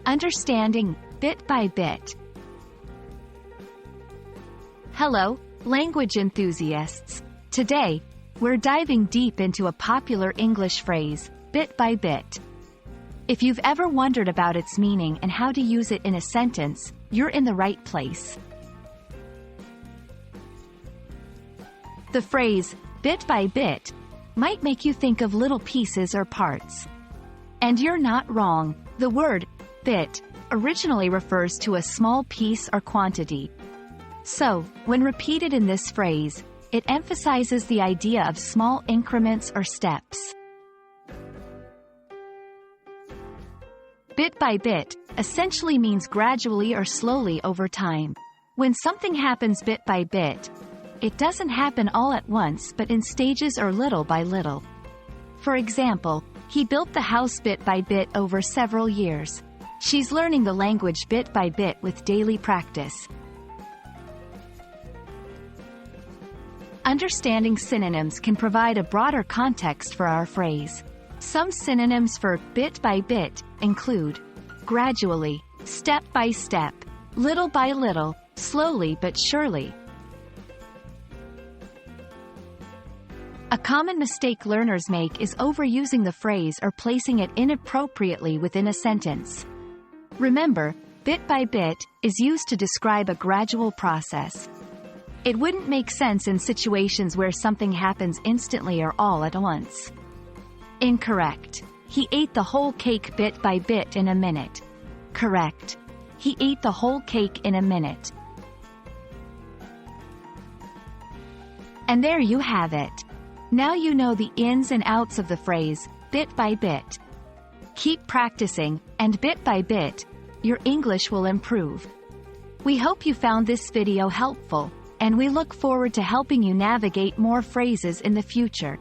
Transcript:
Understanding, bit by bit. Hello, language enthusiasts. Today, we're diving deep into a popular English phrase, bit by bit. If you've ever wondered about its meaning and how to use it in a sentence, you're in the right place. The phrase, bit by bit, might make you think of little pieces or parts. And you're not wrong. The word, bit, originally refers to a small piece or quantity. So, when repeated in this phrase, it emphasizes the idea of small increments or steps. Bit by bit essentially means gradually or slowly over time. When something happens bit by bit, it doesn't happen all at once but in stages or little by little. For example, he built the house bit by bit over several years. She's learning the language bit by bit with daily practice. Understanding synonyms can provide a broader context for our phrase. Some synonyms for bit by bit include gradually, step by step, little by little, slowly but surely. A common mistake learners make is overusing the phrase or placing it inappropriately within a sentence. Remember, bit by bit is used to describe a gradual process. It wouldn't make sense in situations where something happens instantly or all at once. Incorrect. He ate the whole cake bit by bit in a minute. Correct. He ate the whole cake in a minute. And there you have it. Now you know the ins and outs of the phrase, bit by bit. Keep practicing, and bit by bit, your English will improve. We hope you found this video helpful, and we look forward to helping you navigate more phrases in the future.